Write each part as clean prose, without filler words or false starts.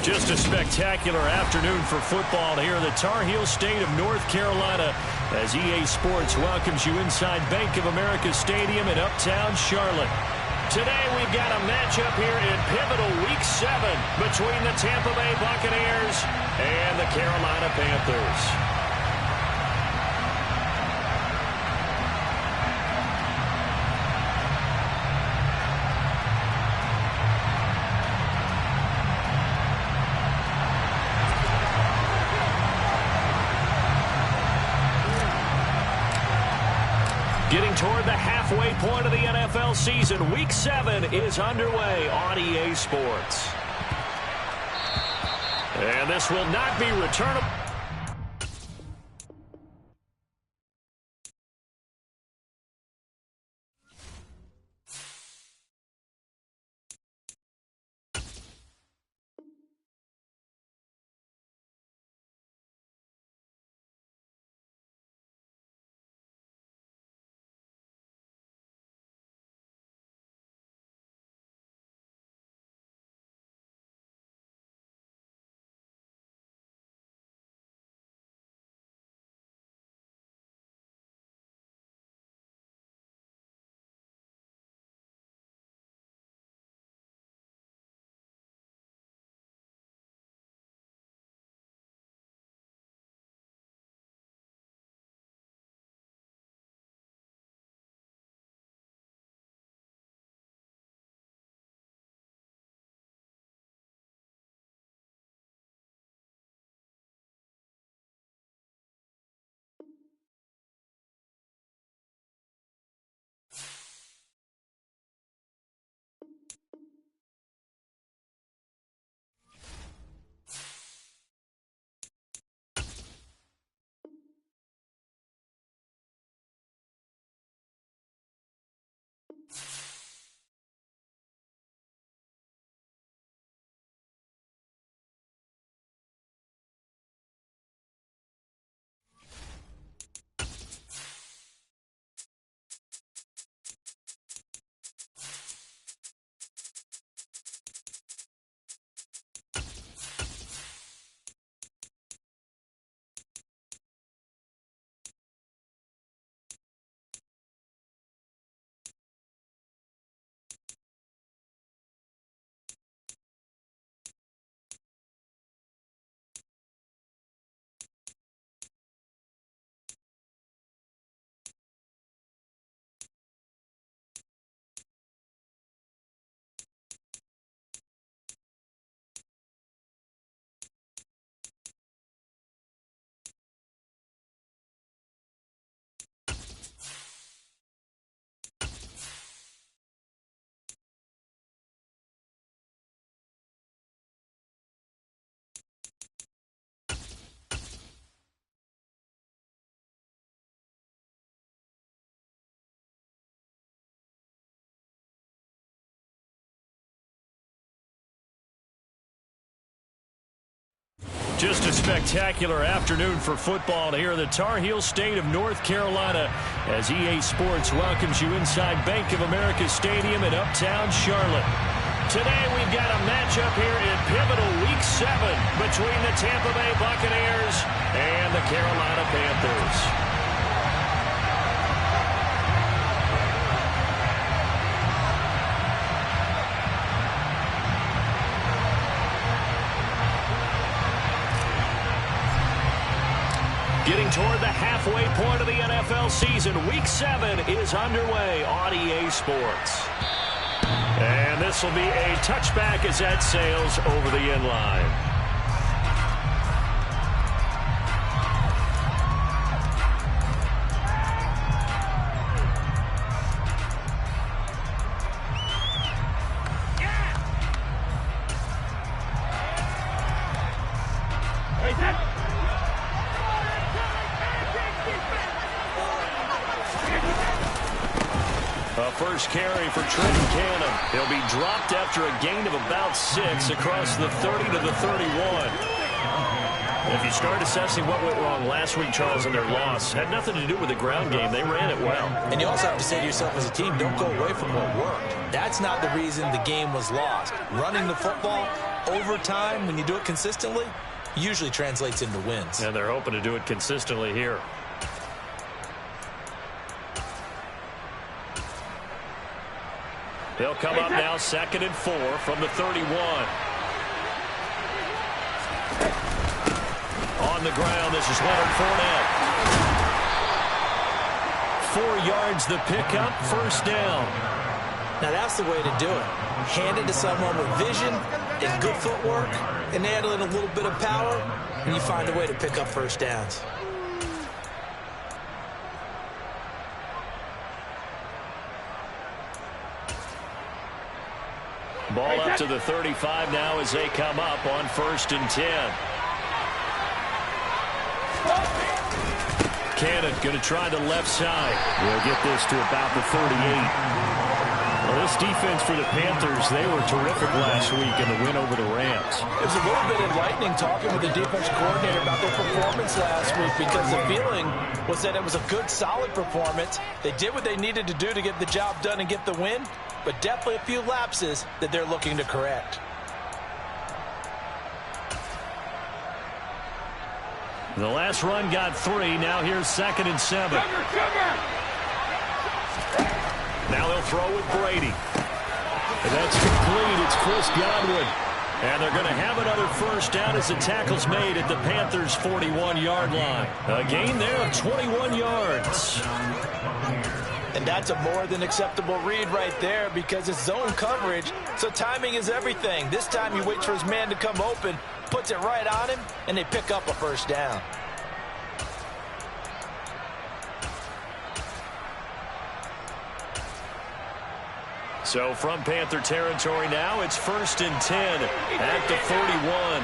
Just a spectacular afternoon for football here in the Tar Heel state of North Carolina as EA Sports welcomes you inside Bank of America Stadium in uptown Charlotte. Today we've got a matchup here in pivotal Week 7 between the Tampa Bay Buccaneers and the Carolina Panthers. Getting toward the halfway point of the NFL season, Week 7 is underway on EA Sports. And this will not be returnable. Just a spectacular afternoon for football here in the Tar Heel state of North Carolina as EA Sports welcomes you inside Bank of America Stadium in uptown Charlotte. Today we've got a matchup here in pivotal Week 7 between the Tampa Bay Buccaneers and the Carolina Panthers. Getting toward the halfway point of the NFL season, Week 7 is underway on EA Sports. And this will be a touchback as that sails over the end line. First carry for Trenton Cannon. He'll be dropped after a gain of about 6 across the 30 to the 31. If you start assessing what went wrong last week, Charles, in their loss, had nothing to do with the ground game. They ran it well. And you also have to say to yourself as a team, don't go away from what worked. That's not the reason the game was lost. Running the football, over time, when you do it consistently, usually translates into wins. And they're hoping to do it consistently here. They'll come up now 2nd and 4 from the 31. On the ground, this is Leonard Fournette. 4 yards the pickup, first down. Now that's the way to do it. Hand it to someone with vision and good footwork, and add in a little bit of power, and you find a way to pick up first downs. Ball up to the 35 now as they come up on 1st and 10. Cannon going to try the left side. We'll get this to about the 38. Well, this defense for the Panthers, they were terrific last week in the win over the Rams. It was a little bit enlightening talking with the defense coordinator about their performance last week, because the feeling was that it was a good, solid performance. They did what they needed to do to get the job done and get the win, but definitely a few lapses that they're looking to correct. The last run got 3. Now here's 2nd and 7. Now they'll throw with Brady. And that's complete. It's Chris Godwin. And they're going to have another first down as the tackle's made at the Panthers' 41-yard line. A gain there of 21 yards. And that's a more than acceptable read right there, because it's zone coverage, so timing is everything. This time he waits for his man to come open, puts it right on him, and they pick up a first down. So from Panther territory now, it's 1st and 10 at the 41.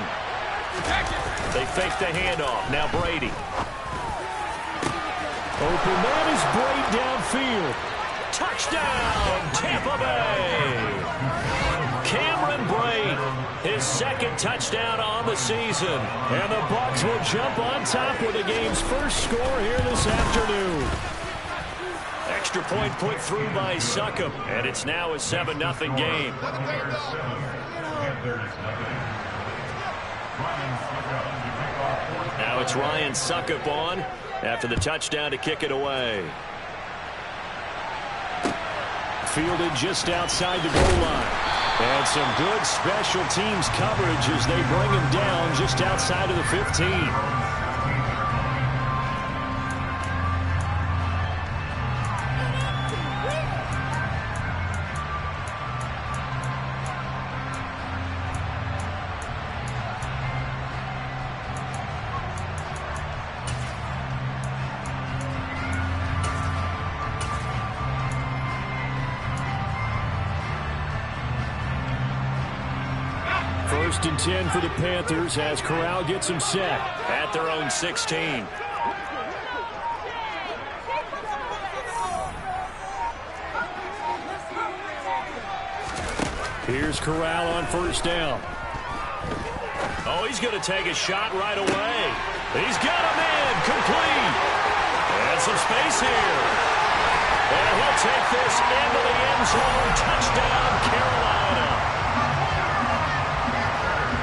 They fake the handoff. Now Brady. Open man is Brady downfield. Touchdown, Tampa Bay. Cameron Brate, his 2nd touchdown on the season. And the Bucs will jump on top with the game's first score here this afternoon. Extra point put through by Succop, and it's now a 7-0 game. Now it's Ryan Succop on after the touchdown to kick it away. Fielded just outside the goal line. And some good special teams coverage as they bring him down just outside of the 15. First and 10 for the Panthers as Corral gets them set at their own 16. Here's Corral on first down. Oh, he's going to take a shot right away. He's got him in, complete. And some space here. And he'll take this into the end zone. Touchdown, Carolina.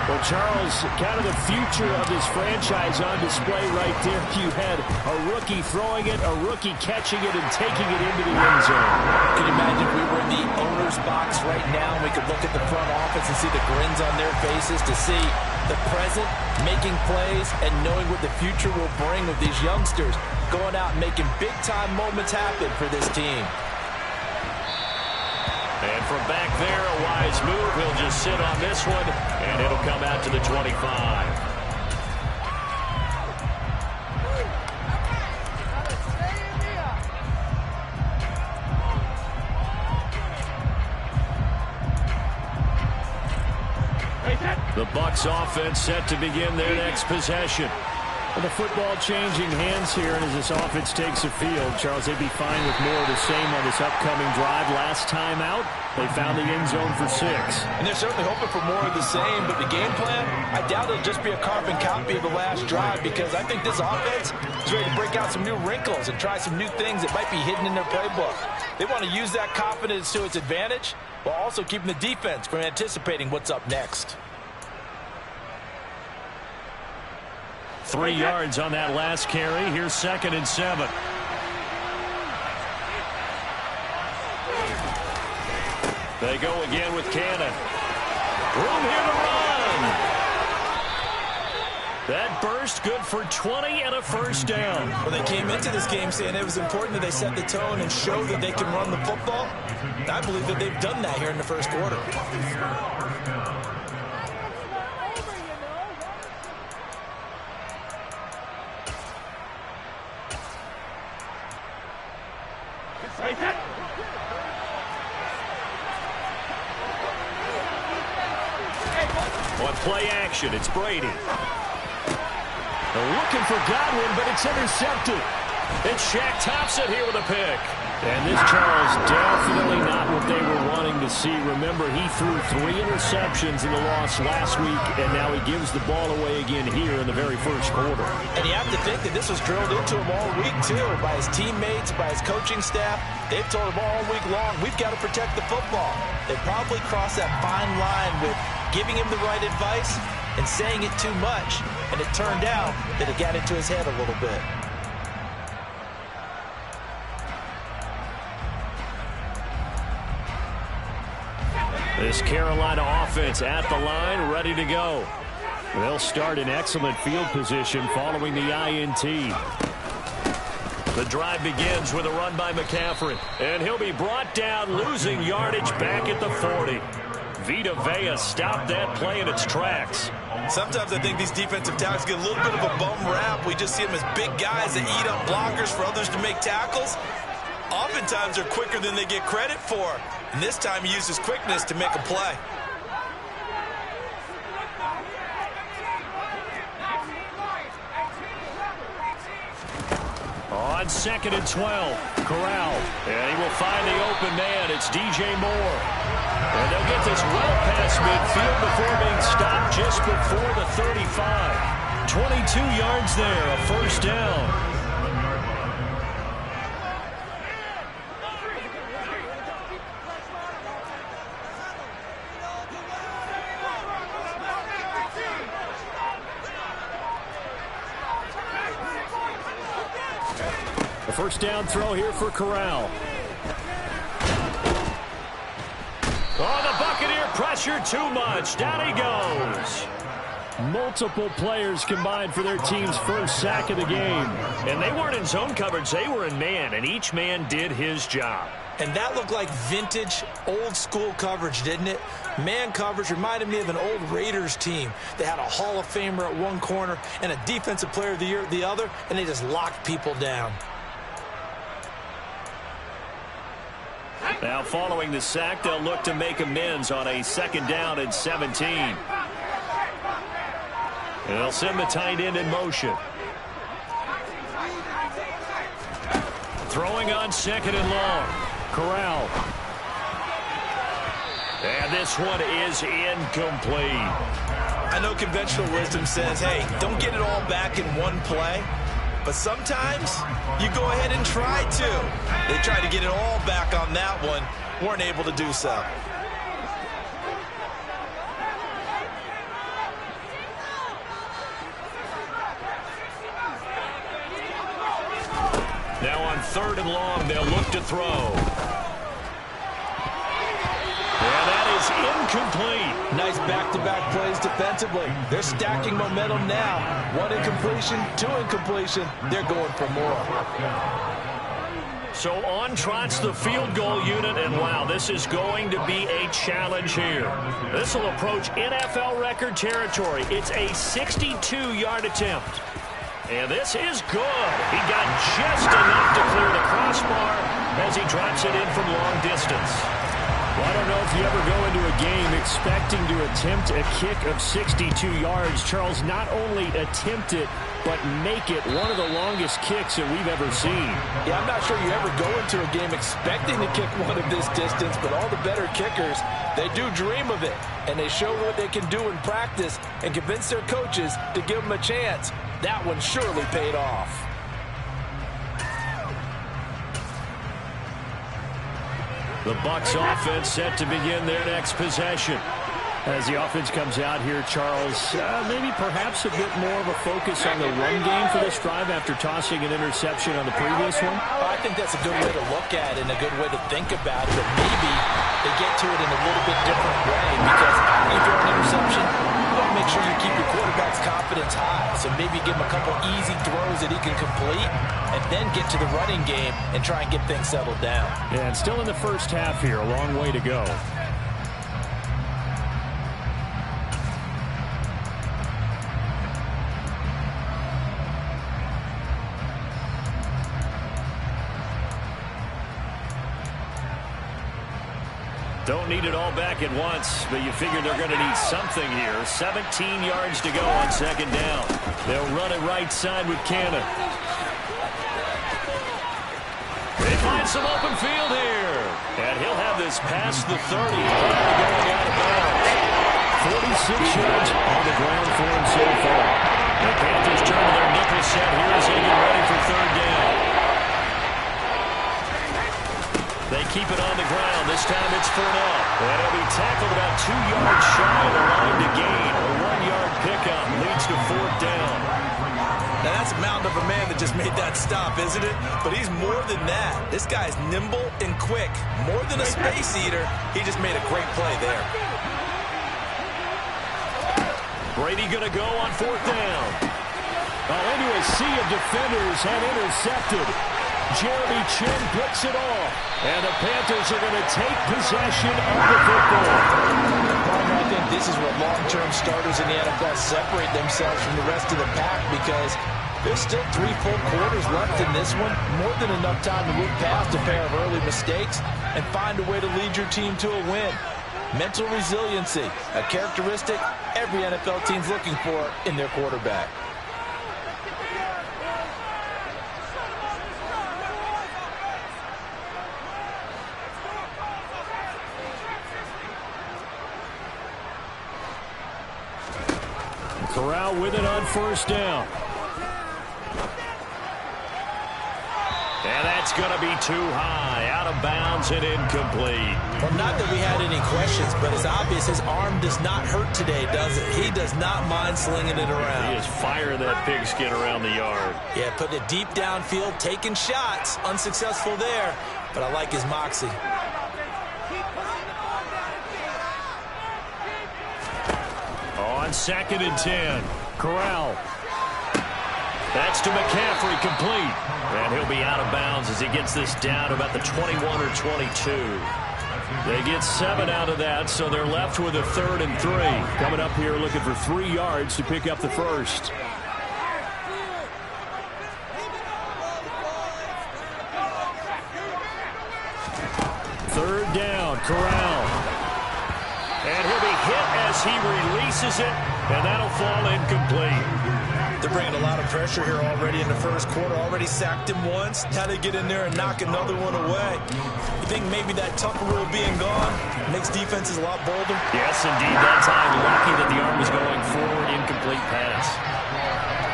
Well, Charles, kind of the future of this franchise on display right there. You had a rookie throwing it, a rookie catching it, and taking it into the end zone. You can imagine if we were in the owner's box right now, we could look at the front office and see the grins on their faces, to see the present making plays and knowing what the future will bring with these youngsters going out and making big-time moments happen for this team. And from back there, a wise move. He'll just sit on this one, and it'll come out to the 25. The Bucs offense set to begin their next possession. Well, the football changing hands here, and as this offense takes the field, Charles, they'd be fine with more of the same on this upcoming drive. Last time out, they found the end zone for 6. And they're certainly hoping for more of the same, but the game plan, I doubt it'll just be a carbon copy of the last drive, because I think this offense is ready to break out some new wrinkles and try some new things that might be hidden in their playbook. They want to use that confidence to its advantage while also keeping the defense from anticipating what's up next. 3 yards on that last carry. Here's 2nd and 7. They go again with Cannon. Room here to run. That burst good for 20 and a first down. Well, they came into this game saying it was important that they set the tone and show that they can run the football. I believe that they've done that here in the first quarter. On play action, it's Brady. They're looking for Godwin, but it's intercepted. And Shaq tops it here with a pick. And this, Charles, definitely not what they were wanting to see. Remember, he threw 3 interceptions in the loss last week, and now he gives the ball away again here in the very first quarter. And you have to think that this was drilled into him all week, too, by his teammates, by his coaching staff. They've told him all week long, we've got to protect the football. They probably crossed that fine line with giving him the right advice and saying it too much. And it turned out that it got into his head a little bit. This Carolina offense at the line, ready to go. They'll start in excellent field position following the INT. The drive begins with a run by McCaffrey. And he'll be brought down, losing yardage back at the 40. Vita Vea stopped that play in its tracks. Sometimes I think these defensive tackles get a little bit of a bum rap. We just see them as big guys that eat up blockers for others to make tackles. Oftentimes they're quicker than they get credit for. And this time he used his quickness to make a play. On 2nd and 12, Corral. And he will find the open man. It's DJ Moore. And they'll get this well past midfield before being stopped just before the 35. 22 yards there, a first down. A first down throw here for Corral. Oh, the Buccaneer pressure too much. Down he goes. Multiple players combined for their team's first sack of the game. And they weren't in zone coverage. They were in man, and each man did his job. And that looked like vintage, old-school coverage, didn't it? Man coverage reminded me of an old Raiders team. They had a Hall of Famer at one corner and a Defensive Player of the Year at the other, and they just locked people down. Now, following the sack, they'll look to make amends on a 2nd down and 17. And they'll send the tight end in motion. Throwing on 2nd and long. Corral. And this one is incomplete. I know conventional wisdom says, hey, don't get it all back in one play. But sometimes you go ahead and try to. They tried to get it all back on that one. Weren't able to do so. Now on 3rd and long, they'll look to throw. And that is incomplete. Nice back-to-back plays defensively. They're stacking momentum now. 1 incompletion, 2 incompletion. They're going for more. So on trots the field goal unit, and wow, this is going to be a challenge here. This will approach NFL record territory. It's a 62-yard attempt. And this is good. He got just enough to clear the crossbar as he drops it in from long distance. Well, I don't know if you ever go into a game expecting to attempt a kick of 62 yards. Charles, not only attempt it, but make it one of the longest kicks that we've ever seen. Yeah, I'm not sure you ever go into a game expecting to kick one of this distance, but all the better kickers, they do dream of it, and they show what they can do in practice and convince their coaches to give them a chance. That one surely paid off. The Bucs offense set to begin their next possession. As the offense comes out here, Charles, maybe perhaps a bit more of a focus on the run game for this drive after tossing an interception on the previous one? I think that's a good way to look at it and a good way to think about it, but maybe they get to it in a little bit different way because after you throw an interception, you want to make sure you keep your quarterback's confidence high. So maybe give him a couple easy throws that he can complete and then get to the running game and try and get things settled down. Yeah, and still in the first half here, a long way to go. Don't need it all back at once, but you figure they're going to need something here. 17 yards to go on second down. They'll run it right side with Cannon. They find some open field here. And he'll have this past the 30 prior to going out of bounds. 46 yards on the ground for him so far. The Panthers turn to their nickel set here as they get ready for third down. They keep it on the ground. This time it's Fournette. And he'll be tackled about 2 yards shy of the line to gain. A 1-yard pickup leads to fourth down. Now that's a mountain of a man that just made that stop, isn't it? But he's more than that. This guy's nimble and quick. More than a space eater, he just made a great play there. Brady going to go on fourth down. Into a sea of defenders and intercepted. Jeremy Chin puts it off. And the Panthers are going to take possession of the football. I think this is where long-term starters in the NFL separate themselves from the rest of the pack because there's still 3 full quarters left in this one. More than enough time to move past a pair of early mistakes and find a way to lead your team to a win. Mental resiliency, a characteristic every NFL team's looking for in their quarterback. Corral with it on first down. And that's going to be too high. Out of bounds and incomplete. Well, not that we had any questions, but it's obvious his arm does not hurt today, does it? He does not mind slinging it around. He is firing that pigskin around the yard. Yeah, putting it deep downfield, taking shots. Unsuccessful there, but I like his moxie. On 2nd and 10, Corral. That's to McCaffrey, complete. And he'll be out of bounds as he gets this down to about the 21 or 22. They get 7 out of that, so they're left with a 3rd and 3. Coming up here looking for 3 yards to pick up the first. Third down, Corral. And he'll be hit as he releases it, and that'll fall incomplete. They're bringing a lot of pressure here already in the first quarter. Already sacked him once. How they get in there and knock another one away? You think maybe that Tucker rule being gone makes defenses a lot bolder? Yes, indeed. That time, lucky that the arm was going forward, incomplete pass.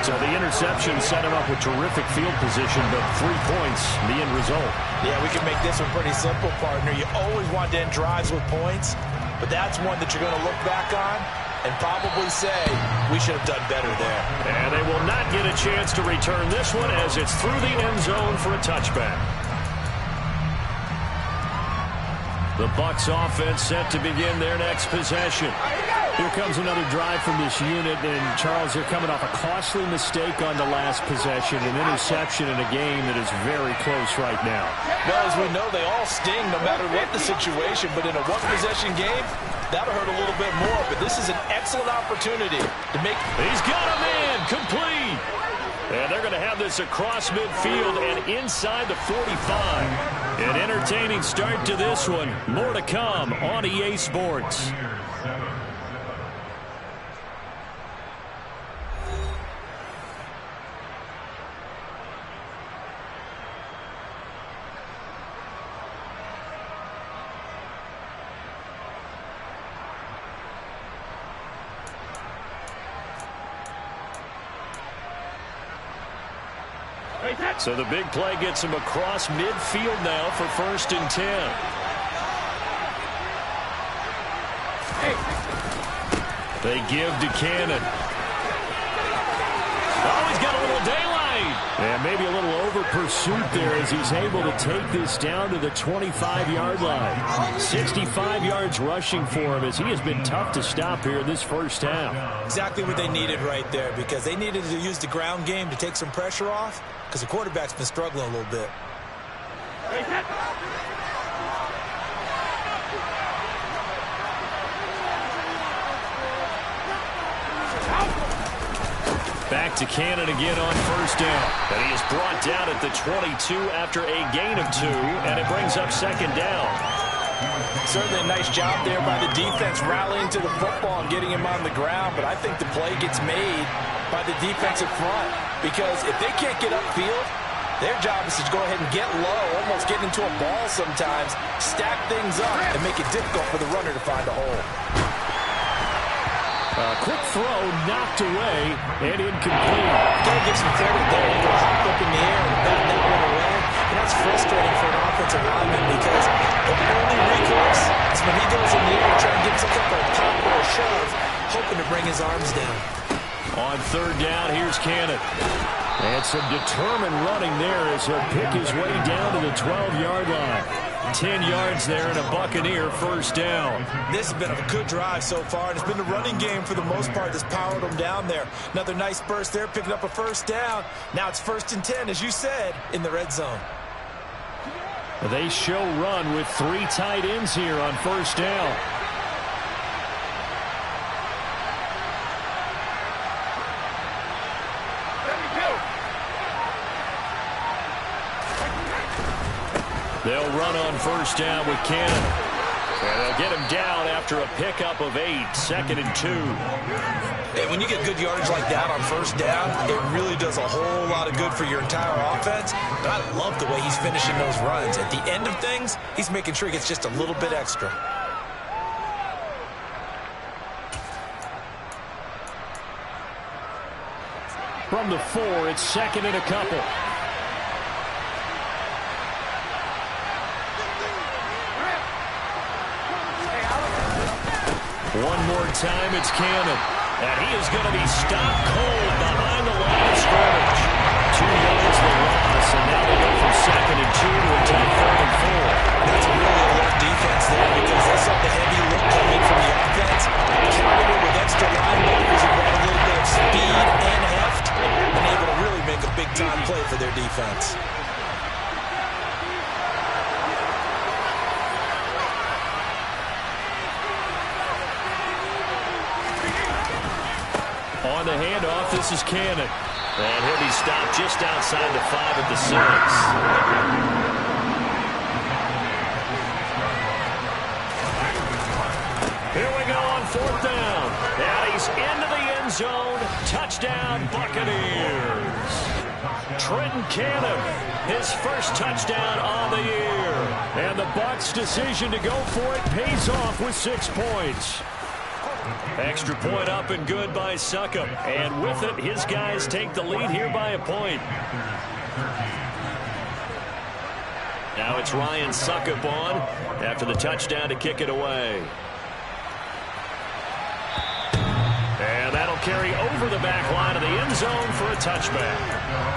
So the interception set him up with terrific field position, but 3 points, the end result. Yeah, we can make this one pretty simple, partner. You always want to end drives with points, but that's one that you're going to look back on and probably say, we should have done better there. And they will not get a chance to return this one as it's through the end zone for a touchback. The Bucs offense set to begin their next possession. Here comes another drive from this unit, and Charles, they're coming off a costly mistake on the last possession, an interception in a game that is very close right now. Well, as we know, they all sting no matter what the situation, but in a one-possession game, that'll hurt a little bit more, but this is an excellent opportunity to make... He's got a man, complete! And they're going to have this across midfield and inside the 45. An entertaining start to this one. More to come on EA Sports. So the big play gets him across midfield now for 1st and 10. They give to Cannon. Oh, he's got a little daylight. And maybe a little over pursuit there as he's able to take this down to the 25-yard line. 65 yards rushing for him as he has been tough to stop here this first half. Exactly what they needed right there, because they needed to use the ground game to take some pressure off, because the quarterback's been struggling a little bit. Back to Cannon again on first down. And he is brought down at the 22 after a gain of 2, and it brings up second down. Certainly a nice job there by the defense rallying to the football and getting him on the ground, but I think the play gets made by the defensive front, because if they can't get upfield, their job is to go ahead and get low, almost get into a ball sometimes, stack things up, and make it difficult for the runner to find a hole. Quick throw knocked away and incomplete. Gotta give some credit there. He hopped up in the air and batted that one away. And that's frustrating for an offensive lineman, because the only recourse is when he goes in the air and tries to get some type of pop or a shove, hoping to bring his arms down. On third down, here's Cannon. And some determined running there as he'll pick his way down to the 12-yard line. 10 yards there and a Buccaneer first down. This has been a good drive so far, and it's been the running game for the most part that's powered them down there. Another nice burst there, picking up a first down. Now it's 1st and 10, as you said, in the red zone. They show run with 3 tight ends here on first down. They'll run on first down with Cannon. And they'll get him down after a pickup of 8, 2nd and 2. And when you get good yardage like that on first down, it really does a whole lot of good for your entire offense. But I love the way he's finishing those runs. At the end of things, he's making sure he gets just a little bit extra. From the 4, it's 2nd and a couple. One more time, it's Cannon. And he is going to be stopped cold behind the line of scrimmage. 2 yards the loss, and now they go from 2nd and 2 to a tight 3rd and 4. That's a really alert defense there, because they saw the heavy look coming from the offense. Countered it with extra linebackers who brought a little bit of speed and heft, and able to really make a big-time play for their defense. On the handoff, this is Cannon. And he'll be stopped just outside the 5 at the 6. Here we go on 4th down. And he's into the end zone. Touchdown, Buccaneers. Trenton Cannon, his first touchdown on the year. And the Bucs' decision to go for it pays off with 6 points. Extra point up and good by Succop. And with it, his guys take the lead here by a point. Now it's Ryan Succop on after the touchdown to kick it away. And that'll carry over the back line of the end zone for a touchback.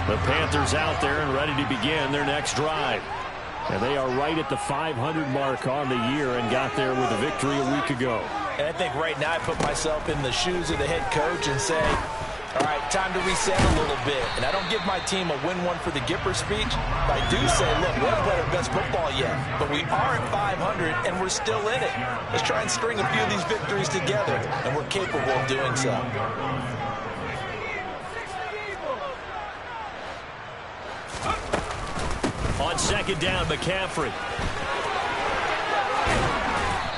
The Panthers out there and ready to begin their next drive. And they are right at the 500 mark on the year and got there with a victory a week ago. And I think right now I put myself in the shoes of the head coach and say, all right, time to reset a little bit. And I don't give my team a win one for the Gipper speech, but I do say, look, we haven't played our best football yet, but we are at 500 and we're still in it. Let's try and string a few of these victories together, and we're capable of doing so. On 2nd down, McCaffrey.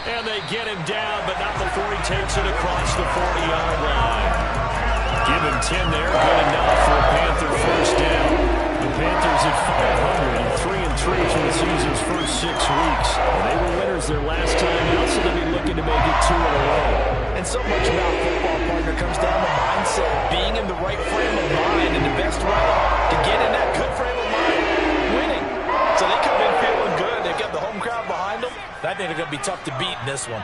And they get him down, but not before he takes it across the 40-yard line. Give him 10 there, good enough for a Panther first down. The Panthers at 500 and 3-3 through the season's first 6 weeks. And they were winners their last think they're going to be tough to beat in this one.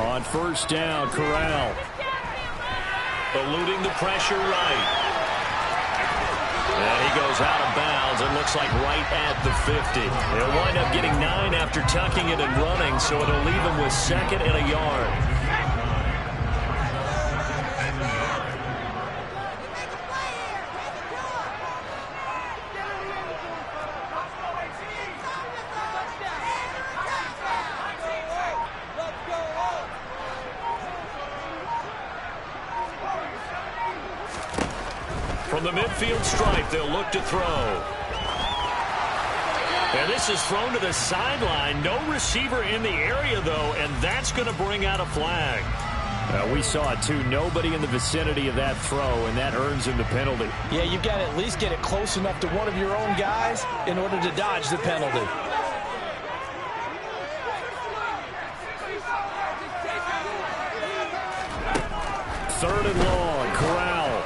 On first down, Corral. Eluding the pressure right. And he goes out of bounds. It looks like right at the 50. He'll wind up getting 9 after tucking it and running, so it'll leave him with 2nd and a yard. From the midfield stripe, they'll look to throw. And this is thrown to the sideline. No receiver in the area, though, and that's going to bring out a flag. We saw it, too. Nobody in the vicinity of that throw, and that earns him the penalty. Yeah, you've got to at least get it close enough to one of your own guys in order to dodge the penalty. Third and long, Corral.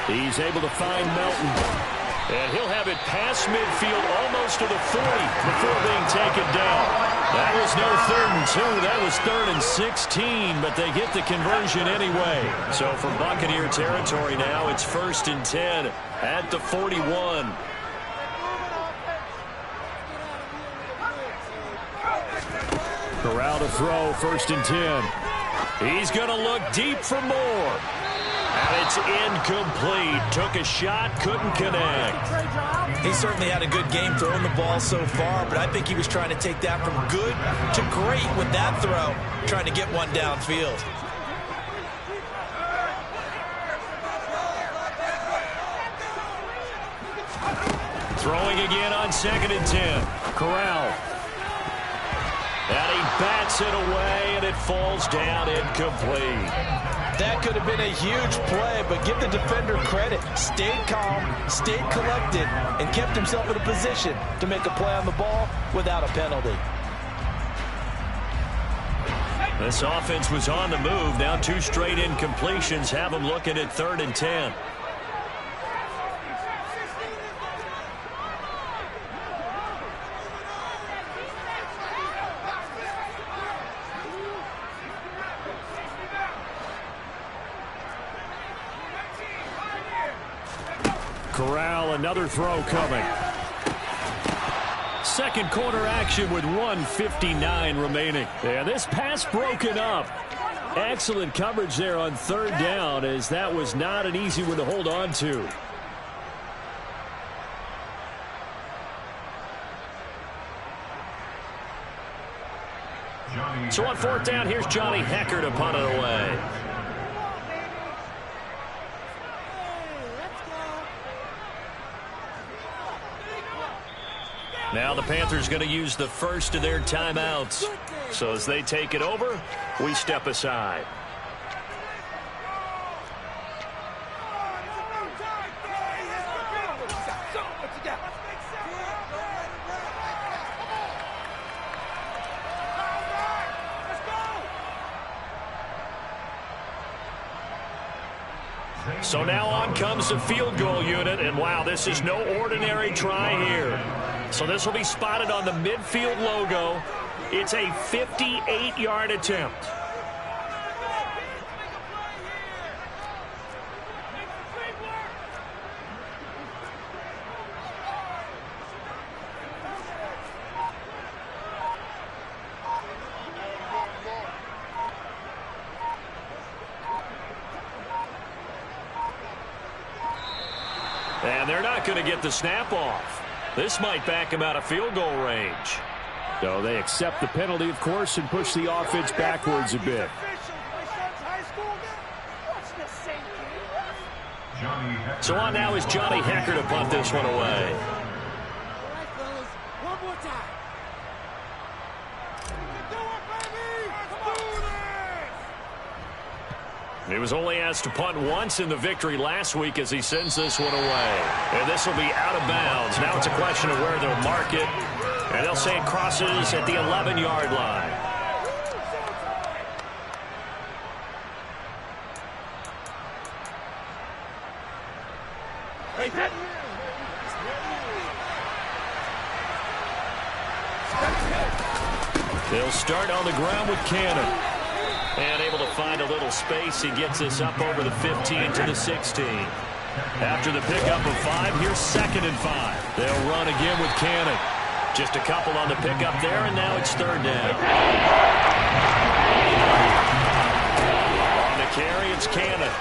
He's able to find Melton. And he'll have it past midfield almost to the 40 before being taken down. That was no 3rd and 2. That was 3rd and 16, but they get the conversion anyway. So for Buccaneer territory now, it's 1st and 10 at the 41. Corral to throw, 1st and 10. He's going to look deep for more. And it's incomplete. Took a shot, couldn't connect. He certainly had a good game throwing the ball so far, but I think he was trying to take that from good to great with that throw, trying to get one downfield. Throwing again on 2nd and 10. Corral. And he bats it away, and it falls down incomplete. That could have been a huge play, but give the defender credit. Stayed calm, stayed collected, and kept himself in a position to make a play on the ball without a penalty. This offense was on the move. Now 2 straight incompletions have them looking at 3rd and 10. Corral, another throw coming. Second quarter action with 1:59 remaining. Yeah, this pass broken up. Excellent coverage there on 3rd down, as that was not an easy one to hold on to. So on 4th down, here's Johnny Hecker to punt it away. Now the Panthers going to use the first of their timeouts. So as they take it over, we step aside. So now on comes the field goal unit, and wow, this is no ordinary try here. So this will be spotted on the midfield logo. It's a 58-yard attempt. And they're not going to get the snap off. This might back him out of field goal range. So they accept the penalty, of course, and push the offense backwards a bit. So on now is Johnny Hecker to punt this one away. He was only asked to punt once in the victory last week as he sends this one away. And this will be out of bounds. Now it's a question of where they'll mark it. And they'll say it crosses at the 11-yard line. They'll start on the ground with Cannon. And able to find a little space. He gets this up over the 15 to the 16. After the pickup of 5, here's 2nd and 5. They'll run again with Cannon. Just a couple on the pickup there, and now it's 3rd down. On the carry, it's Cannon.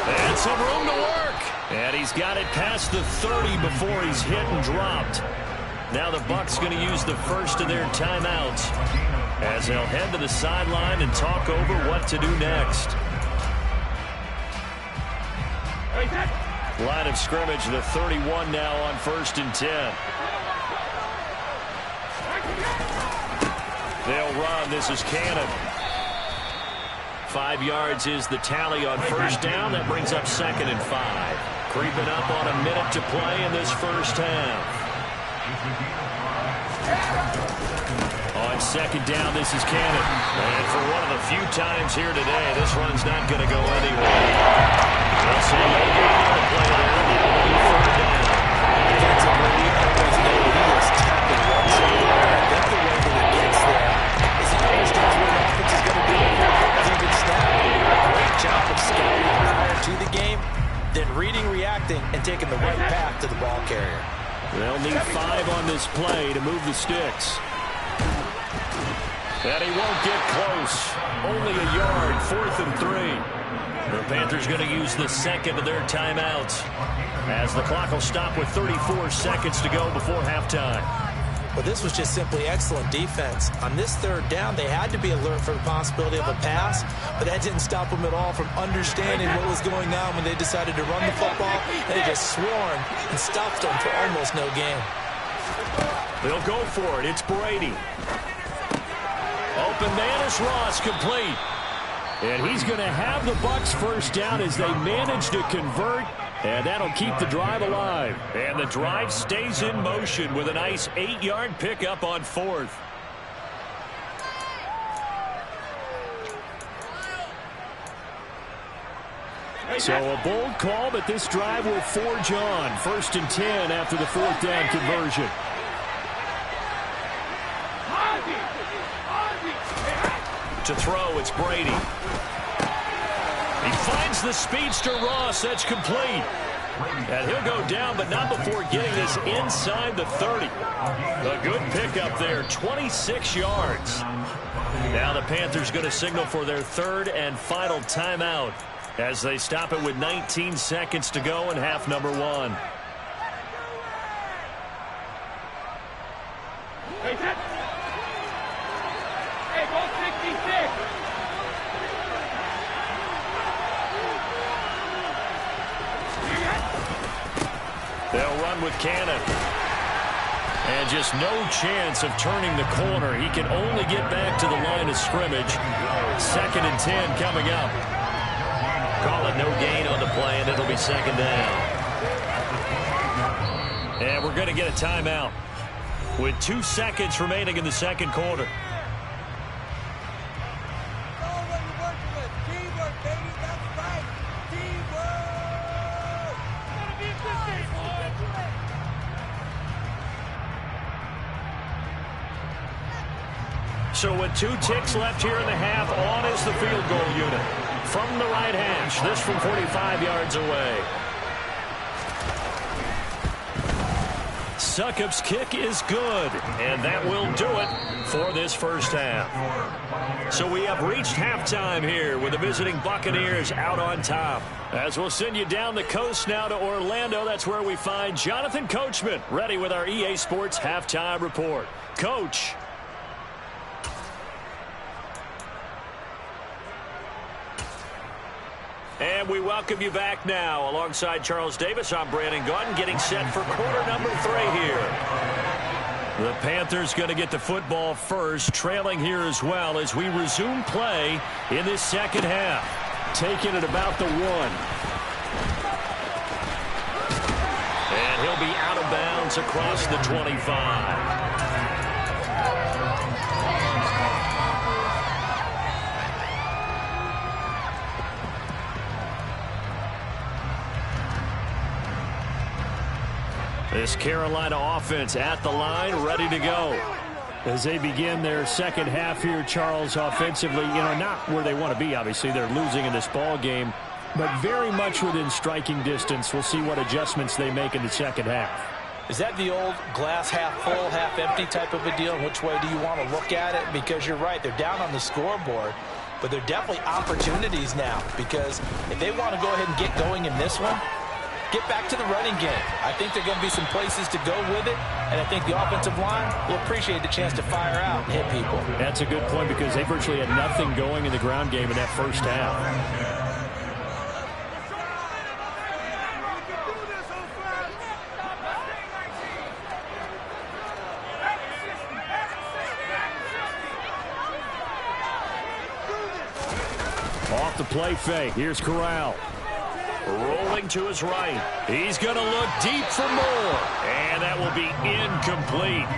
And some room to work. And he's got it past the 30 before he's hit and dropped. Now the Bucs going to use the first of their timeouts as they'll head to the sideline and talk over what to do next. Line of scrimmage, the 31 now on 1st and 10. They'll run. This is Cannon. 5 yards is the tally on 1st down. That brings up 2nd and 5. Creeping up on a minute to play in this first half. On 2nd down, this is Cannon. And for one of the few times here today, this run's not going to go anywhere. They'll say no gain on the play there. Now on 3rd down. Defensively, you always know he is tough and whatsoever. I think the way that he gets there is he understands what the offense is going to do as he gets snapped. A great job of scouting prior to the game, then reading, reacting, and taking the right path to the ball carrier. They'll need 5 on this play to move the sticks. And he won't get close. Only a yard, 4th and 3. The Panthers going to use the 2nd of their timeouts as the clock will stop with 34 seconds to go before halftime. Well, this was just simply excellent defense. On this 3rd down, they had to be alert for the possibility of a pass, but that didn't stop them at all from understanding what was going on when they decided to run the football. They just swarmed and stuffed them for almost no gain. They'll go for it. It's Brady. Open man is Ross, complete. And he's going to have the Bucs first down as they manage to convert. And that'll keep the drive alive. And the drive stays in motion with a nice 8-yard pickup on 4th. So a bold call, but this drive will forge on. 1st and 10 after the 4th down conversion. To throw, it's Brady. He finds the speedster Ross. That's complete. And he'll go down, but not before getting this inside the 30. A good pickup there, 26 yards. Now the Panthers going to signal for their 3rd and final timeout as they stop it with 19 seconds to go in half number 1. They'll run with Cannon. And just no chance of turning the corner. He can only get back to the line of scrimmage. 2nd and 10 coming up. Call it no gain on the play, and it'll be 2nd down. And we're going to get a timeout with 2 seconds remaining in the 2nd quarter. So with 2 ticks left here in the half, on is the field goal unit. From the right hash, this from 45 yards away. Succop's kick is good, and that will do it for this first half. So we have reached halftime here with the visiting Buccaneers out on top. As we'll send you down the coast now to Orlando, that's where we find Jonathan Coachman ready with our EA Sports halftime report. Coach. And we welcome you back now. Alongside Charles Davis, I'm Brandon Gaudin, getting set for quarter number 3 here. The Panthers going to get the football first, trailing here as well as we resume play in this second half. Taking it about the 1. And he'll be out of bounds across the 25. This Carolina offense at the line, ready to go. As they begin their second half here, Charles, offensively, not where they want to be, obviously. They're losing in this ball game, but very much within striking distance. We'll see what adjustments they make in the second half. Is that the old glass half full, half empty type of a deal? Which way do you want to look at it? Because you're right, they're down on the scoreboard, but they're definitely opportunities now, because if they want to go ahead and get going in this one, get back to the running game. I think there are going to be some places to go with it, and I think the offensive line will appreciate the chance to fire out and hit people. That's a good point, because they virtually had nothing going in the ground game in that first half. Off the play fake. Here's Corral. Rolling to his right. He's going to look deep for more. And that will be incomplete.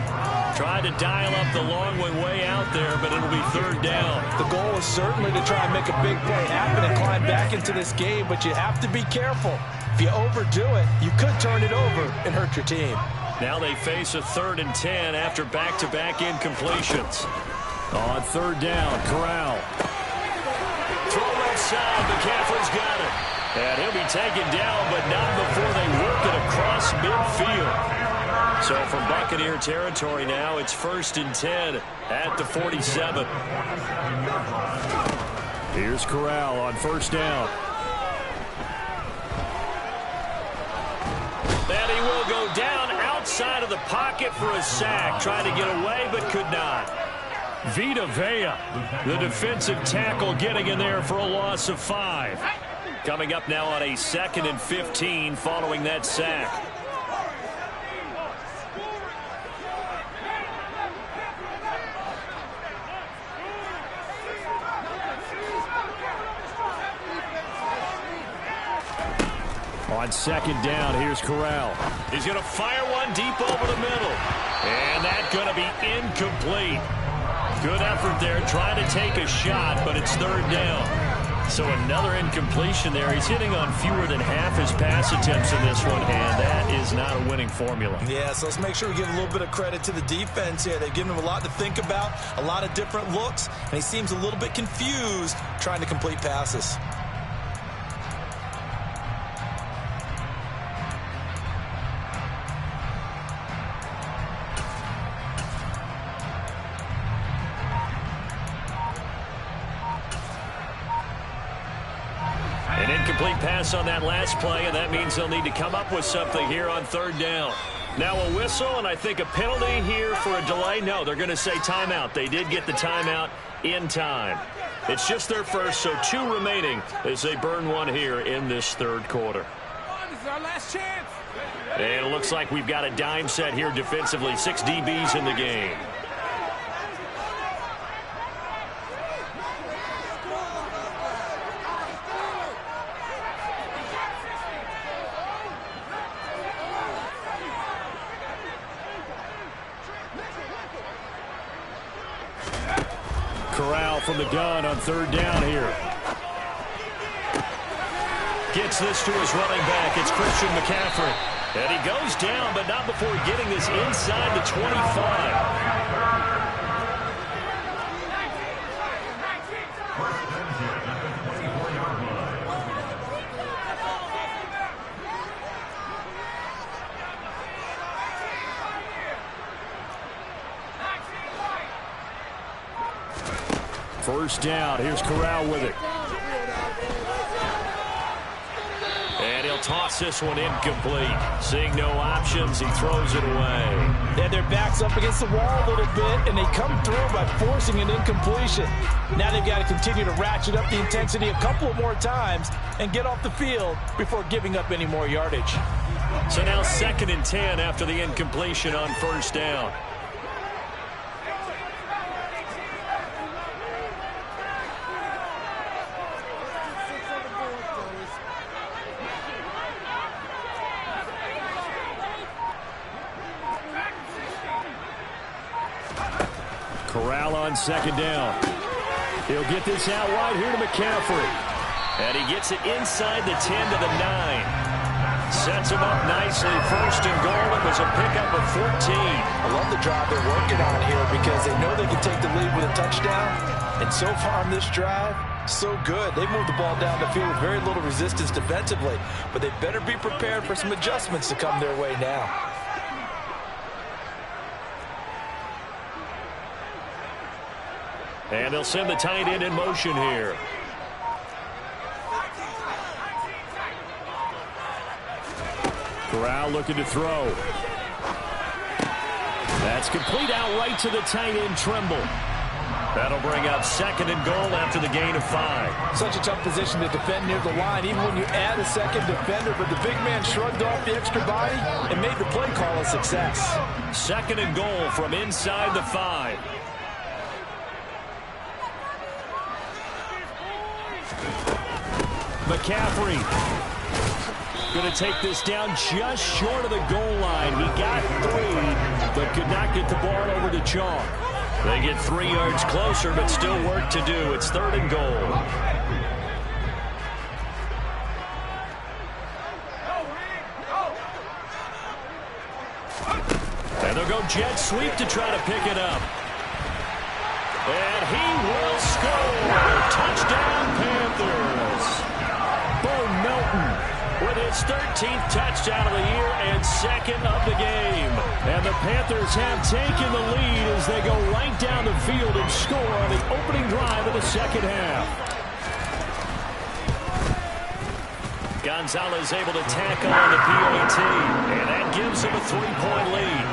Tried to dial up the long way out there, but it'll be third down. The goal is certainly to try and make a big play happen and climb back into this game, but you have to be careful. If you overdo it, you could turn it over and hurt your team. Now they face a 3rd and 10 after back-to-back incompletions. On third down, Corral. Throw left side. McCaffrey's got it. And he'll be taken down, but not before they work it across midfield. So from Buccaneer territory now, it's 1st and 10 at the 47. Here's Corral on first down. And he will go down outside of the pocket for a sack. Trying to get away, but could not. Vita Vea, the defensive tackle, getting in there for a loss of 5. Coming up now on a 2nd and 15 following that sack. On 2nd down, here's Corral. He's going to fire one deep over the middle. And that's going to be incomplete. Good effort there, trying to take a shot, but it's 3rd down. So another incompletion there. He's hitting on fewer than half his pass attempts in this one, and that is not a winning formula. Yeah, so let's make sure we give a little bit of credit to the defense here. They've given him a lot to think about, a lot of different looks, and he seems a little bit confused trying to complete passes. An incomplete pass on that last play, and that means they'll need to come up with something here on 3rd down. Now a whistle, and I think a penalty here for a delay. No, they're going to say timeout. They did get the timeout in time. It's just their first, so 2 remaining as they burn one here in this 3rd quarter. This is our last chance. And it looks like we've got a dime set here defensively. 6 DBs in the game. Corral from the gun on 3rd down here. Gets this to his running back. It's Christian McCaffrey. And he goes down, but not before getting this inside the 25. First down. Here's Corral with it. And he'll toss this one incomplete. Seeing no options, he throws it away. Yeah, their back's up against the wall a little bit, and they come through by forcing an incompletion. Now they've got to continue to ratchet up the intensity a couple more times and get off the field before giving up any more yardage. So now 2nd and 10 after the incompletion on first down. Corral on 2nd down. He'll get this out wide here to McCaffrey. And he gets it inside the 10 to the 9. Sets him up nicely. First and goal. It was a pickup of 14. I love the drive they're working on here because they know they can take the lead with a touchdown. And so far on this drive, so good. They moved the ball down the field with very little resistance defensively. But they better be prepared for some adjustments to come their way now. And they'll send the tight end in motion here. Corral looking to throw. That's complete out right to the tight end, Trimble. That'll bring up second and goal after the gain of 5. Such a tough position to defend near the line, even when you add a second defender. But the big man shrugged off the extra body and made the play call a success. Second and goal from inside the 5. McCaffrey going to take this down just short of the goal line. He got 3, but could not get the ball over to Chalk. They get 3 yards closer, but still work to do. It's third and goal. And they'll go jet sweep to try to pick it up. And he will score. Touchdown, Panthers. Bo Melton with his 13th touchdown of the year and second of the game. And the Panthers have taken the lead as they go right down the field and score on the opening drive of the second half. Gonzalez able to tackle on the PAT, and that gives him a 3-point lead.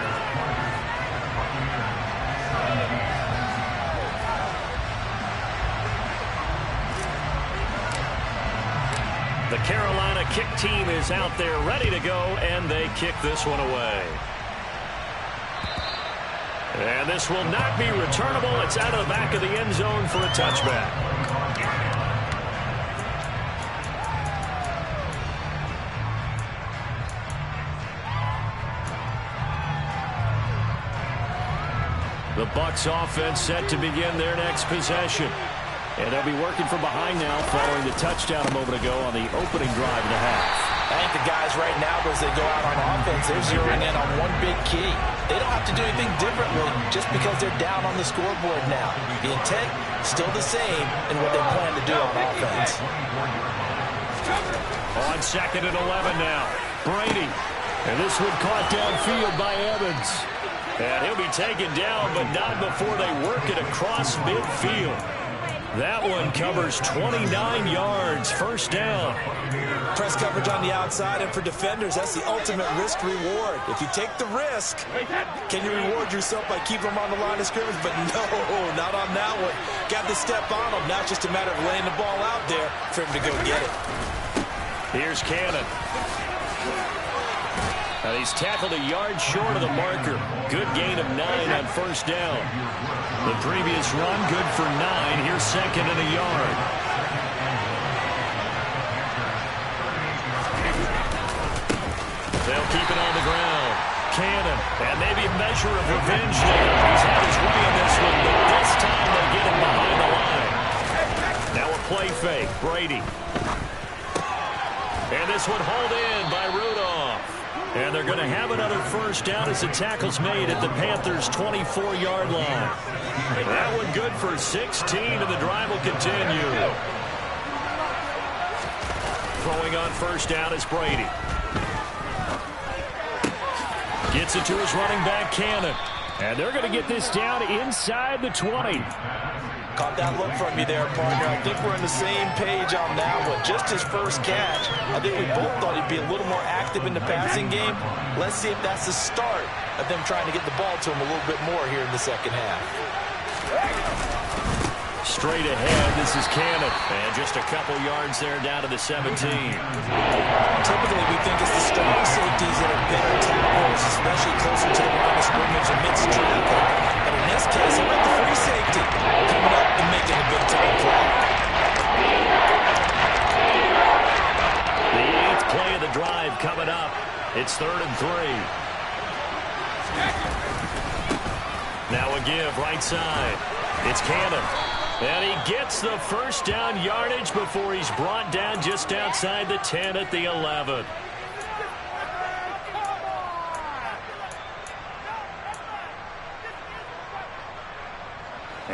The Carolina kick team is out there ready to go, and they kick this one away. And this will not be returnable. It's out of the back of the end zone for a touchback. The Bucs offense set to begin their next possession. And they'll be working from behind now following the touchdown a moment ago on the opening drive of the half. I think the guys right now, as they go out on offense, they're zeroing in on one big key. They don't have to do anything differently just because they're down on the scoreboard now. The intent still the same in what they plan to do on offense. On second and 11 now. Brady. And this one caught downfield by Evans. And he'll be taken down, but not before they work it across midfield. That one covers 29 yards. First down. Press coverage on the outside, and for defenders, that's the ultimate risk reward. If you take the risk, can you reward yourself by keeping them on the line of scrimmage? But no, not on that one. Got to step on them. Now it's just a matter of laying the ball out there for him to go get it. Here's Cannon. And he's tackled a yard short of the marker. Good gain of 9 on first down. The previous run, good for 9. Here's second and a yard. They'll keep it on the ground. Cannon, and maybe a measure of revenge there. He's had his way in this one, but this time they get him behind the line. Now a play fake, Brady. And this one hauled in by Rudolph. And they're going to have another first down as the tackle's made at the Panthers' 24-yard line. That one good for 16, and the drive will continue. Throwing on first down is Brady. Gets it to his running back, Cannon. And they're going to get this down inside the 20. Caught that look from you there, partner. I think we're on the same page on that one. Just his first catch. I think we both thought he'd be a little more active in the passing game. Let's see if that's the start of them trying to get the ball to him a little bit more here in the second half. Straight ahead, this is Cannon. And just a couple yards there down to the 17. Typically, we think it's the strong safeties that are better tacklers, especially closer to the line of scrimmage amidst traffic. But in this case, how about the free safety coming up and making a big-time play? The 8th play of the drive coming up. It's 3rd and 3. Now a give right side. It's Cannon. And he gets the first down yardage before he's brought down just outside the 10 at the 11.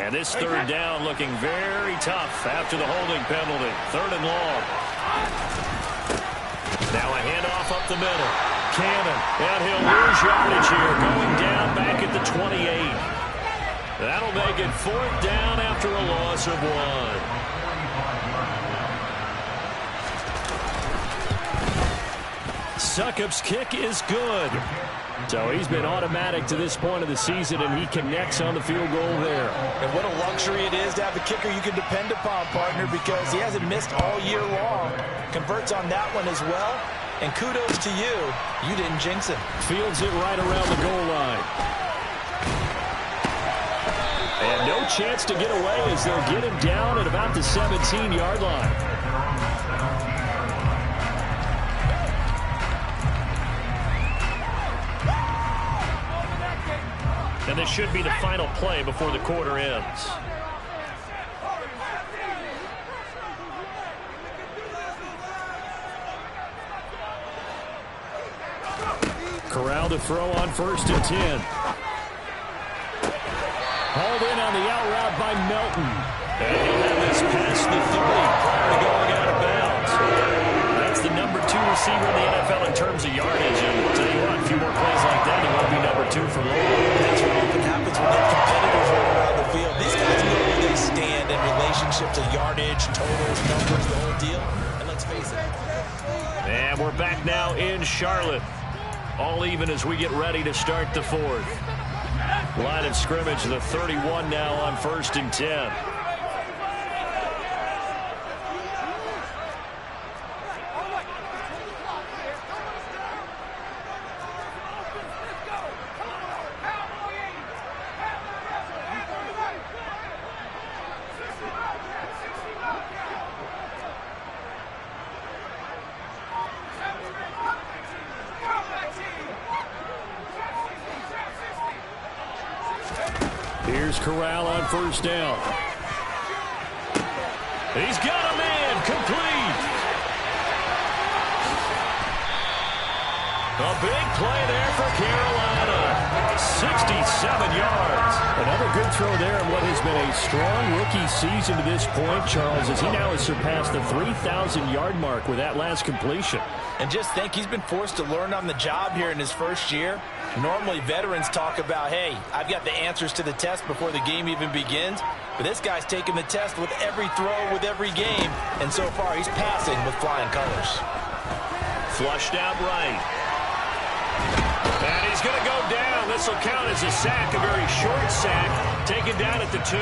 And this third down looking very tough after the holding penalty. 3rd and long. Now a handoff up the middle. Cannon, and he'll lose yardage here, going down back at the 28. That'll make it 4th down after a loss of 1. Succop's kick is good. So he's been automatic to this point of the season, and he connects on the field goal there. And what a luxury it is to have a kicker you can depend upon, partner, because he hasn't missed all year long. Converts on that one as well. And kudos to you. You didn't jinx him. Fields it right around the goal line. And no chance to get away as they'll get him down at about the 17-yard line. And this should be the final play before the quarter ends. Corral to throw on 1st and 10. Hauled in on the out route by Melton. And he'll have this past the 30 prior to going out of bounds. That's the number 2 receiver in the NFL in terms of yardage. And I'll tell you what, a few more plays like that, he won't be number 2 for long. That's what often happens when their competitors run around the field. These guys know where they stand in relationship to yardage, totals, numbers, the whole deal. And let's face it. And we're back now in Charlotte. All even as we get ready to start the 4th. Line of scrimmage, the 31 now on 1st and 10. Here's Corral on 1st down. He's got a man, complete. A big play there for Carolina. 67 yards. Another good throw there in what has been a strong rookie season to this point, Charles, as he now has surpassed the 3,000-yard mark with that last completion. And just think, he's been forced to learn on the job here in his first year. Normally, veterans talk about, hey, I've got the answers to the test before the game even begins. But this guy's taking the test with every throw, with every game. And so far, he's passing with flying colors. Flushed out right. And he's going to go down. This will count as a sack, a very short sack, taken down at the 2.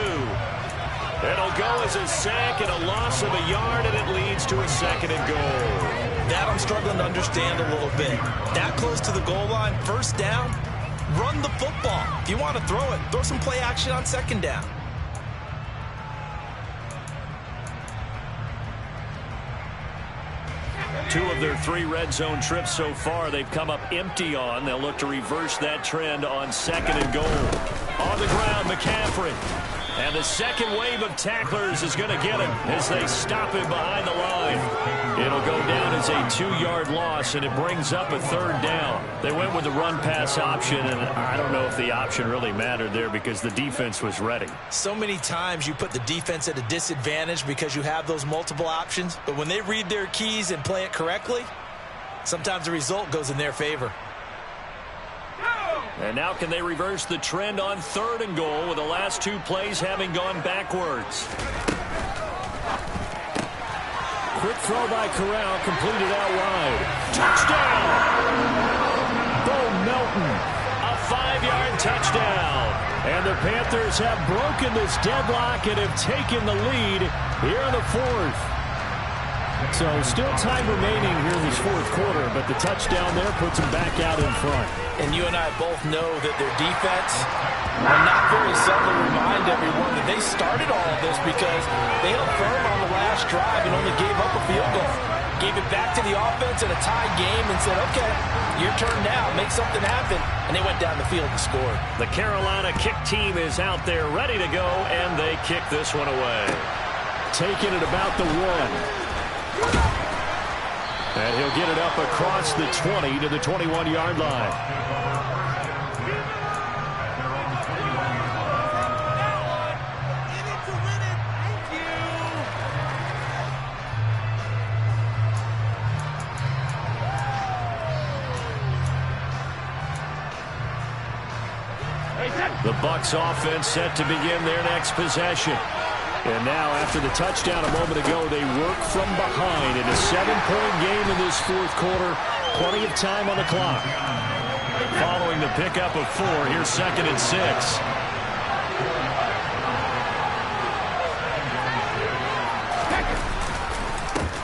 It'll go as a sack and a loss of a yard, and it leads to a 2nd and goal. That I'm struggling to understand a little bit. That close to the goal line, 1st down, run the football. If you want to throw it, throw some play action on 2nd down. Two of their 3 red zone trips so far, they've come up empty on. They'll look to reverse that trend on 2nd and goal. On the ground, McCaffrey. And the second wave of tacklers is going to get him as they stop him behind the line. It'll go down as a 2-yard loss, and it brings up a 3rd down. They went with the run-pass option, and I don't know if the option really mattered there because the defense was ready. So many times you put the defense at a disadvantage because you have those multiple options, but when they read their keys and play it correctly, sometimes the result goes in their favor. And now can they reverse the trend on 3rd and goal with the last 2 plays having gone backwards? Quick throw by Corral, completed out wide. Touchdown! Bo Melton, a 5-yard touchdown. And the Panthers have broken this deadlock and have taken the lead here in the 4th. So still time remaining here in this 4th quarter, but the touchdown there puts them back out in front. And you and I both know that their defense will not very subtly remind everyone that they started all of this because they held firm on the last drive and only gave up a field goal. Gave it back to the offense in a tied game and said, okay, your turn now, make something happen. And they went down the field and scored. The Carolina kick team is out there ready to go, and they kick this one away. Taking it about the 1. And he'll get it up across the 20 to the 21-yard line. The Bucs offense set to begin their next possession. And now, after the touchdown a moment ago, they work from behind in a 7-point game in this fourth quarter. Plenty of time on the clock. Following the pickup of 4, here's 2nd and 6.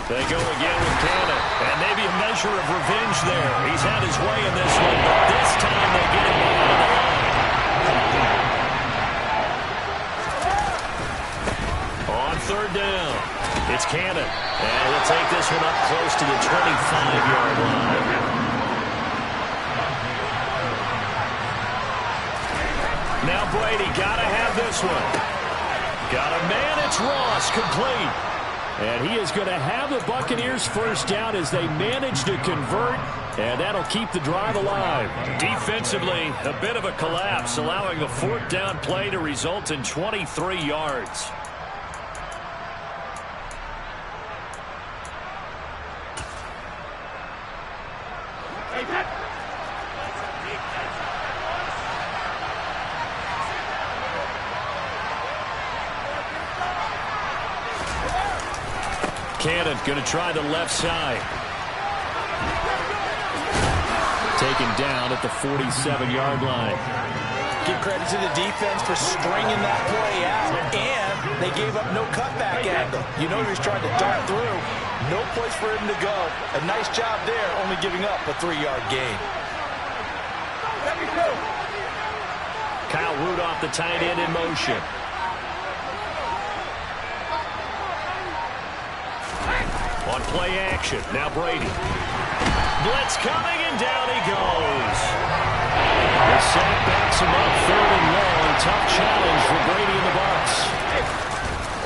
They go again with Cannon, and maybe a measure of revenge there. He's had his way in this one, but this time they get him behind the line. On 3rd down, it's Cannon, and we'll take this one up close to the 25-yard line. Now Brady got to have this one. Got a man, it's Ross, complete. And he is going to have the Buccaneers first down as they manage to convert, and that'll keep the drive alive. Defensively, a bit of a collapse, allowing the 4th down play to result in 23 yards. Cannon going to try the left side. Taken down at the 47-yard line. Give credit to the defense for stringing that play out, and they gave up no cutback angle. You know he was trying to dart through. No place for him to go. A nice job there, only giving up a 3-yard gain. Kyle Rudolph, the tight end, in motion. On play action, now Brady. Blitz coming, and down he goes. The sack backs him up, 3rd and long. Tough challenge for Brady and the Bucs.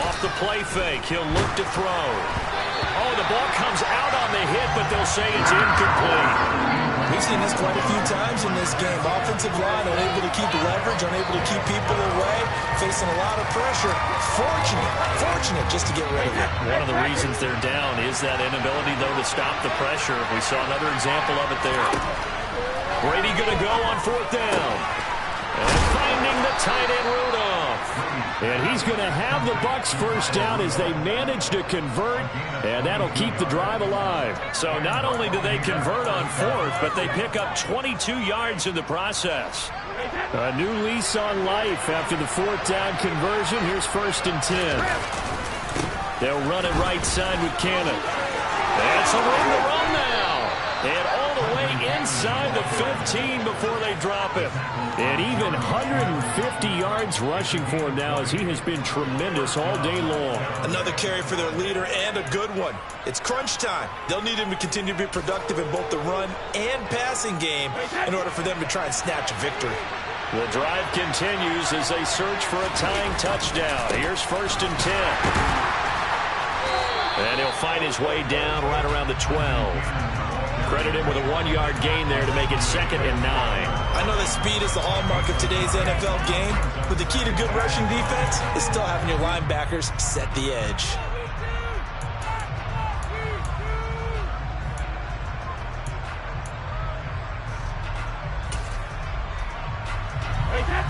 Off the play fake, he'll look to throw. Oh, the ball comes out on the hit, but they'll say it's incomplete. We've seen this quite a few times in this game. Offensive line unable to keep leverage, unable to keep people away, facing a lot of pressure. Fortunate just to get rid of it. One of the reasons they're down is that inability, though, to stop the pressure. We saw another example of it there. Brady going to go on 4th down. And finding the tight end Rudolph. And he's going to have the Bucs first down as they manage to convert, and that'll keep the drive alive. So not only do they convert on 4th, but they pick up 22 yards in the process. A new lease on life after the 4th down conversion. Here's 1st and 10. They'll run it right side with Cannon. That's a room to run now. And all the way inside the 15 before they drop him. And even 150 yards rushing for him now as he has been tremendous all day long. Another carry for their leader and a good one. It's crunch time. They'll need him to continue to be productive in both the run and passing game in order for them to try and snatch a victory. The drive continues as they search for a tying touchdown. Here's 1st and 10. And he'll find his way down right around the 12. Credit him with a 1-yard gain there to make it 2nd and 9. I know that speed is the hallmark of today's NFL game, but the key to good rushing defense is still having your linebackers set the edge.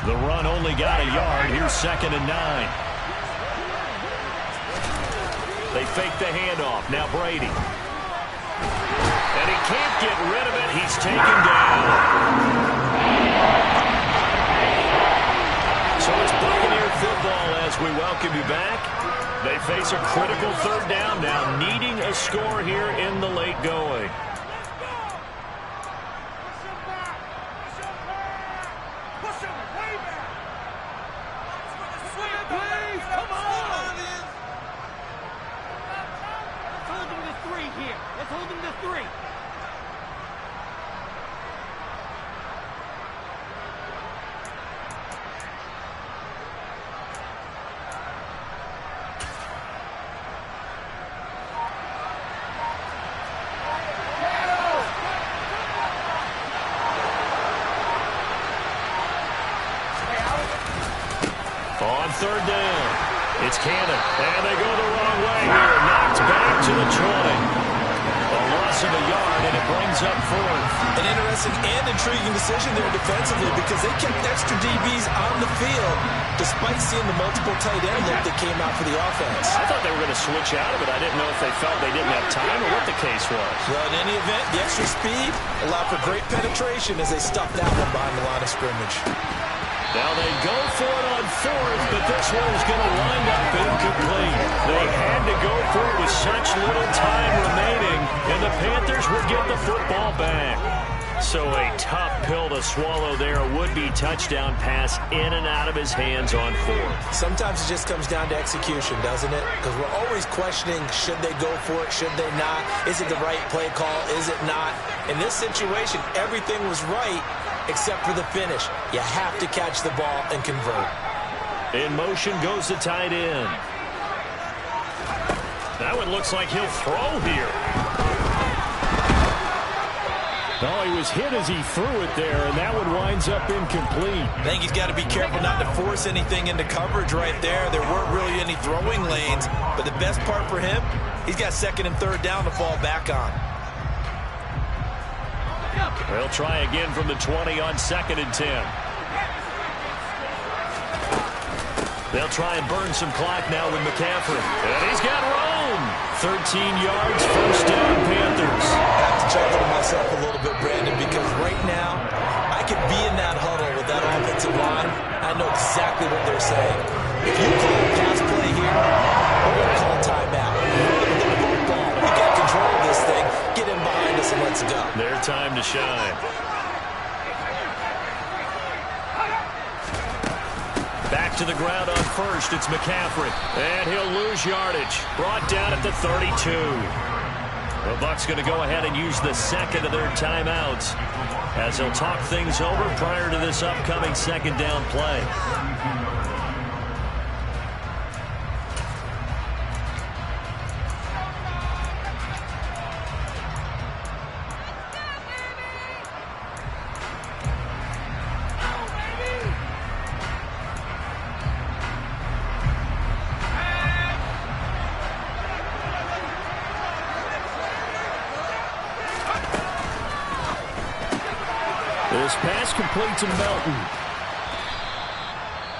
The run only got a yard. Here's 2nd and 9. They fake the handoff. Now Brady. And he can't get rid of it. He's taken down. So it's Buccaneer football as we welcome you back. They face a critical 3rd down now, needing a score here in the late going. On 3rd down, it's Cannon, and they go the wrong way here, knocked back to the 20. A loss of a yard, and it brings up fourth. An interesting and intriguing decision there defensively because they kept extra DBs on the field despite seeing the multiple tight end look that came out for the offense. I thought they were going to switch out of it. I didn't know if they felt they didn't have time or what the case was. Well, in any event, the extra speed allowed for great penetration as they stuffed that one behind the line of scrimmage. Now they go for it on fourth, but this one is going to wind up incomplete. They had to go for it with such little time remaining, and the Panthers would get the football back. So a tough pill to swallow there. A would-be touchdown pass in and out of his hands on fourth. Sometimes it just comes down to execution, doesn't it? Because we're always questioning, should they go for it, should they not? Is it the right play call, is it not? In this situation, everything was right except for the finish. You have to catch the ball and convert. In motion goes the tight end. That one looks like he'll throw here. Oh, he was hit as he threw it there, and that one winds up incomplete. I think he's got to be careful not to force anything into coverage right there. There weren't really any throwing lanes, but the best part for him, he's got second and third down to fall back on. They'll try again from the 20 on 2nd and 10. They'll try and burn some clock now with McCaffrey. And he's got room. 13 yards, first down, Panthers. I have to chuckle to myself a little bit, Brandon, because right now I could be in that huddle with that offensive line. I know exactly what they're saying. If you call a pass play here, we're going to call timeout. We got control of this thing. Get him behind us and let's go. Their time to shine. Back to the ground on first. It's McCaffrey. And he'll lose yardage. Brought down at the 32. The Bucs going to go ahead and use the second of their timeouts as they'll talk things over prior to this upcoming second down play. This pass complete to Melton.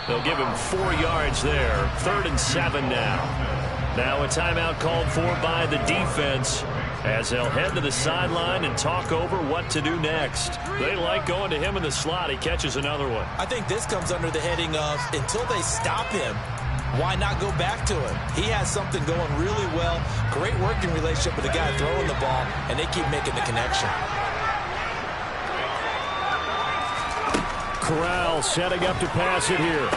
They'll give him 4 yards there. 3rd and 7 now. Now a timeout called for by the defense as they'll head to the sideline and talk over what to do next. They like going to him in the slot. He catches another one. I think this comes under the heading of until they stop him, why not go back to him? He has something going really well. Great working relationship with the guy throwing the ball, and they keep making the connection. Corral setting up to pass it here.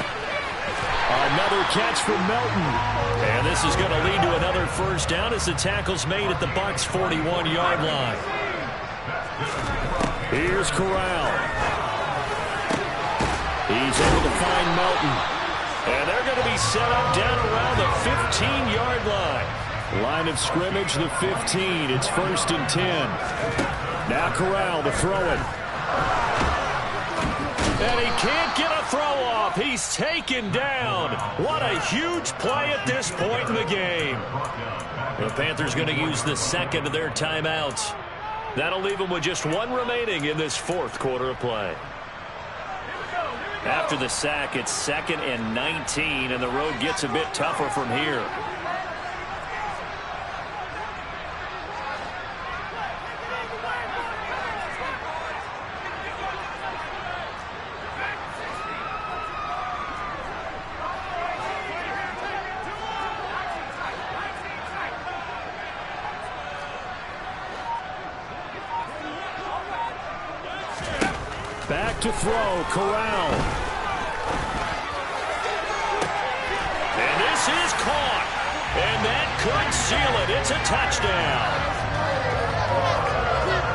Another catch from Melton. And this is going to lead to another first down as the tackle's made at the Bucs' 41-yard line. Here's Corral. He's able to find Melton. And they're going to be set up down around the 15-yard line. Line of scrimmage, the 15. It's 1st and 10. Now Corral to throw it. And he can't get a throw off. He's taken down. What a huge play at this point in the game. The Panthers going to use the second of their timeouts. That'll leave them with just one remaining in this 4th quarter of play. After the sack, it's 2nd and 19, and the road gets a bit tougher from here. Back to throw, Corral. And this is caught. And that could seal it. It's a touchdown.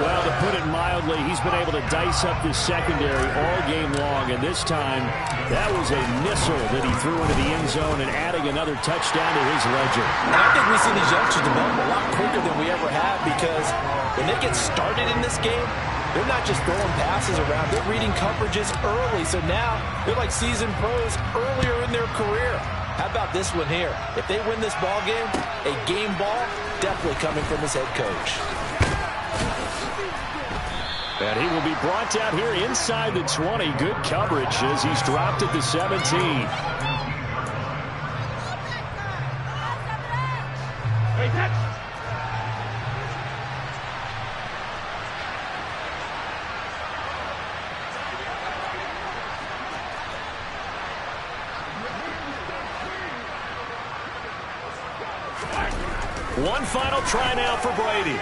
Well, to put it mildly, he's been able to dice up this secondary all game long. And this time, that was a missile that he threw into the end zone and adding another touchdown to his ledger. And I think we see these youngsters develop a lot quicker than we ever have because when they get started in this game, they're not just throwing passes around. They're reading coverages early. So now they're like seasoned pros earlier in their career. How about this one here? If they win this ball game, a game ball definitely coming from his head coach. And he will be brought down here inside the 20. Good coverage as he's dropped at the 17. One final try now for Brady.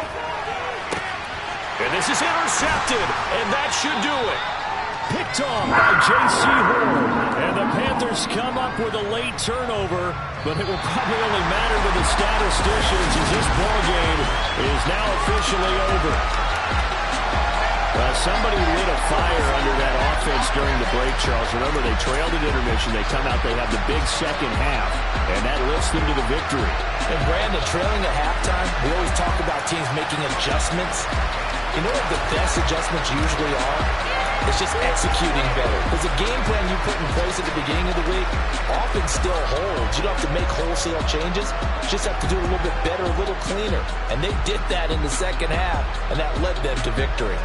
And this is intercepted, and that should do it. Picked off by J.C. Horn. And the Panthers come up with a late turnover, but it will probably only matter to the statisticians as this ball game is now officially over. Somebody lit a fire under that offense during the break, Charles. Remember, they trailed at intermission. They come out, they have the big second half, and that lifts them to the victory. And Brandon, trailing at halftime, we always talk about teams making adjustments. You know what the best adjustments usually are? It's just executing better. Because the game plan you put in place at the beginning of the week often still holds. You don't have to make wholesale changes. You just have to do it a little bit better, a little cleaner. And they did that in the second half, and that led them to victory.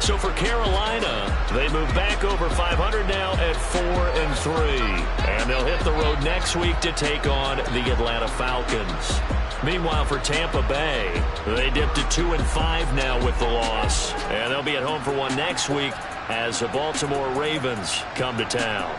So for Carolina, they move back over 500 now at 4-3. And they'll hit the road next week to take on the Atlanta Falcons. Meanwhile, for Tampa Bay, they dipped to 2-5 now with the loss. And they'll be at home for one next week as the Baltimore Ravens come to town.